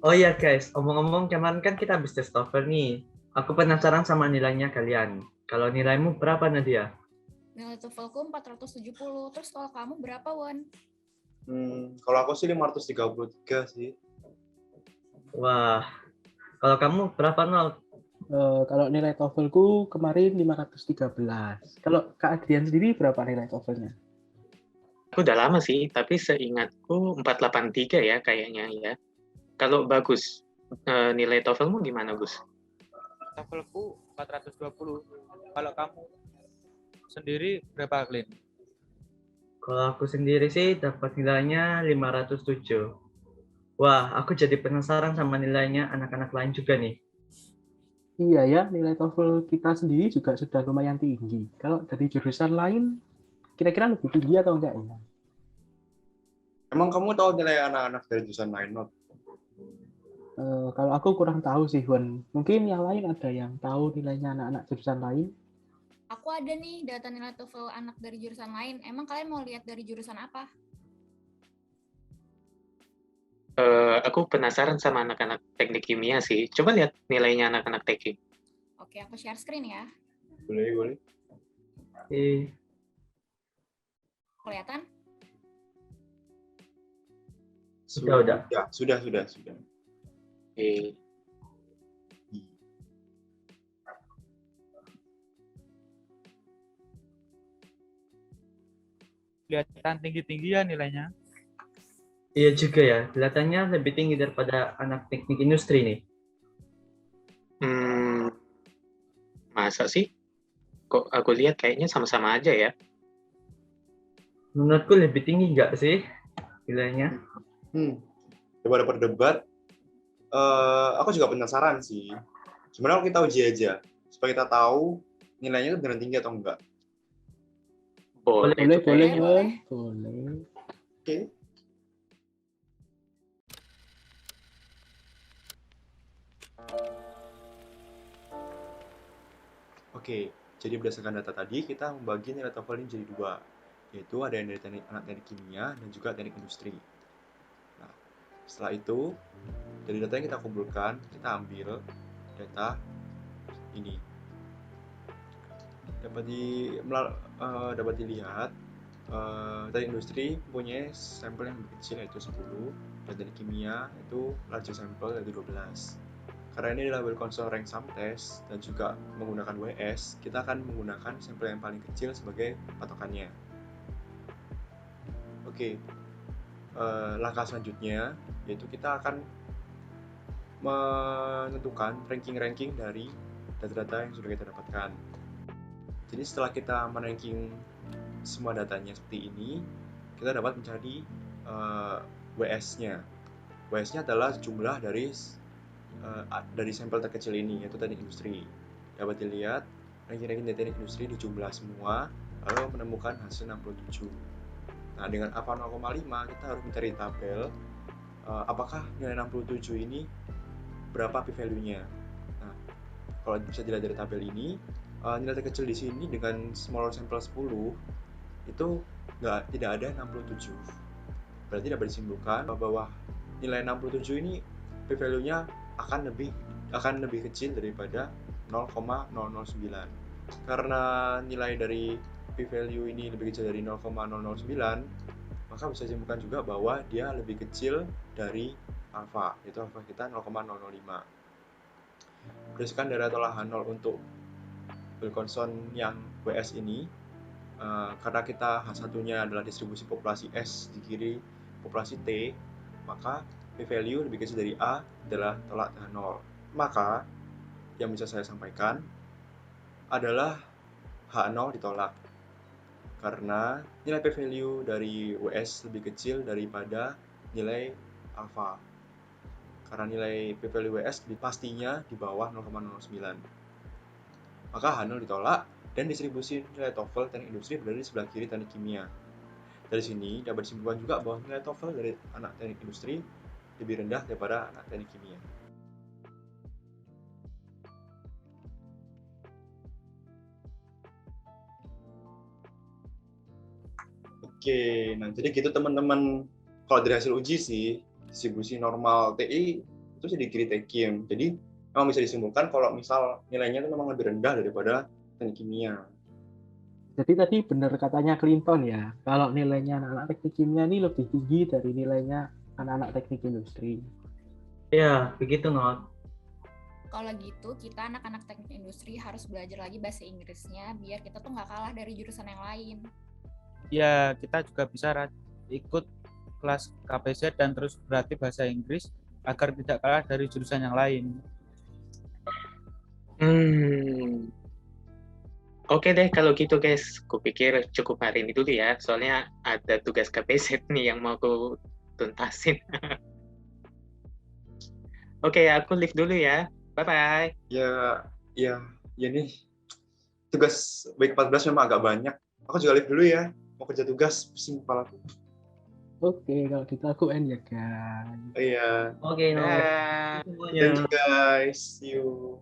Oh iya guys, omong-omong kemarin kan kita habis tes TOEFL nih. Aku penasaran sama nilainya kalian. Kalau nilaimu berapa Nadia? Nilai TOEFL-ku 470. Terus kalau kamu berapa, Won? Kalau aku sih 533 sih. Wah, kalau kamu berapa nol? Kalau nilai TOEFL-ku kemarin 513. Kalau Kak Adrian sendiri berapa nilai TOEFL-nya? Aku udah lama sih, tapi seingatku 483 ya kayaknya ya. Kalau bagus, nilai TOEFL-mu gimana, Gus? TOEFL-ku 420. Kalau kamu sendiri berapa, Glenn? Kalau aku sendiri sih dapat nilainya 507. Wah, aku jadi penasaran sama nilainya anak-anak lain juga nih. Iya ya, nilai TOEFL kita sendiri juga sudah lumayan tinggi. Kalau dari jurusan lain, kira-kira lebih tinggi atau enggak ya? Emang kamu tahu nilai anak-anak dari jurusan lain, Not? Kalau aku kurang tahu sih, Wan. Mungkin yang lain ada yang tahu nilainya anak-anak jurusan lain. Aku ada nih data nilai TOEFL anak dari jurusan lain. Emang kalian mau lihat dari jurusan apa? Aku penasaran sama anak-anak teknik kimia sih. Coba lihat nilainya anak-anak teknik. Oke, aku share screen ya. Boleh. Kelihatan? Sudah. Ya, sudah. Oke. Kelihatan tinggi-tinggi ya nilainya. Iya juga ya, kelihatannya lebih tinggi daripada anak teknik industri nih. Masa sih? Kok aku lihat kayaknya sama-sama aja ya? Menurutku lebih tinggi nggak sih nilainya? Daripada berdebat, aku juga penasaran sih. Gimana kalau kita uji aja, supaya kita tahu nilainya itu benar tinggi atau enggak. Boleh. Boleh. Oke. Oke, jadi berdasarkan data tadi, kita membagi nilai TOEFL ini jadi dua, yaitu ada yang dari anak teknik kimia dan juga teknik industri. Nah, setelah itu, dari data yang kita kumpulkan, kita ambil data ini. Dapat dilihat, teknik industri punya sampel yang lebih kecil yaitu 10, dan teknik kimia itu larger sampel yaitu 12. Karena ini adalah well console rank sum test dan juga menggunakan WS, kita akan menggunakan sampel yang paling kecil sebagai patokannya. Oke, langkah selanjutnya yaitu kita akan menentukan ranking-ranking dari data-data yang sudah kita dapatkan. Jadi setelah kita meranking semua datanya seperti ini, kita dapat mencari WS-nya. WS-nya adalah jumlah dari sampel terkecil ini, yaitu teknik industri. Dapat dilihat ranking-ranking dari teknik industri dijumlah semua, lalu menemukan hasil 67. Nah, dengan alpha 0,5 kita harus mencari tabel apakah nilai 67 ini berapa p-value-nya. Nah, kalau bisa dilihat dari tabel ini, nilai terkecil di sini dengan smaller sample 10 itu tidak ada 67. Berarti dapat disimpulkan bahwa nilai 67 ini p-value-nya akan lebih kecil daripada 0,009. Karena nilai dari p-value ini lebih kecil dari 0,009, maka bisa disimpulkan juga bahwa dia lebih kecil dari alfa, yaitu alfa kita 0,005. Berdasarkan dari tolahan 0 untuk Wilcoxon yang WS ini, karena kita H1-nya adalah distribusi populasi S di kiri populasi T, maka p-value lebih kecil dari A adalah tolak dengan 0. Maka yang bisa saya sampaikan adalah H0 ditolak karena nilai p-value dari WS lebih kecil daripada nilai alfa. Karena nilai p-value WS pastinya di bawah 0,09. Maka H0 ditolak dan distribusi nilai TOEFL teknik industri berada di sebelah kiri teknik kimia. Dari sini dapat disimpulkan juga bahwa nilai TOEFL dari anak teknik industri lebih rendah daripada anak teknik kimia. Oke, nah jadi gitu teman-teman. Kalau dari hasil uji sih, distribusi normal TI itu itu bisa di Tekim. Jadi memang bisa disimpulkan kalau misal nilainya itu memang lebih rendah daripada teknik kimia. Jadi tadi benar katanya Clinton ya, kalau nilainya anak-anak teknik kimia ini lebih tinggi dari nilainya anak-anak teknik industri. Ya, begitu Not. Kalau gitu, kita anak-anak teknik industri harus belajar lagi bahasa Inggrisnya biar kita tuh nggak kalah dari jurusan yang lain. Ya, kita juga bisa ikut kelas KPZ dan terus berlatih bahasa Inggris agar tidak kalah dari jurusan yang lain. Oke deh kalau gitu guys, kupikir cukup hari ini dulu ya, soalnya ada tugas KPZ nih yang mau aku tuntasin. Oke, aku leave dulu ya. Bye-bye. Ya nih. Tugas week 14 memang agak banyak. Aku juga live dulu ya. Mau kerja tugas, pusing kepalaku. Oke, kalau gitu aku end ya guys. Iya. Oke, Not. Dah. Semuanya. Thank you guys. See you.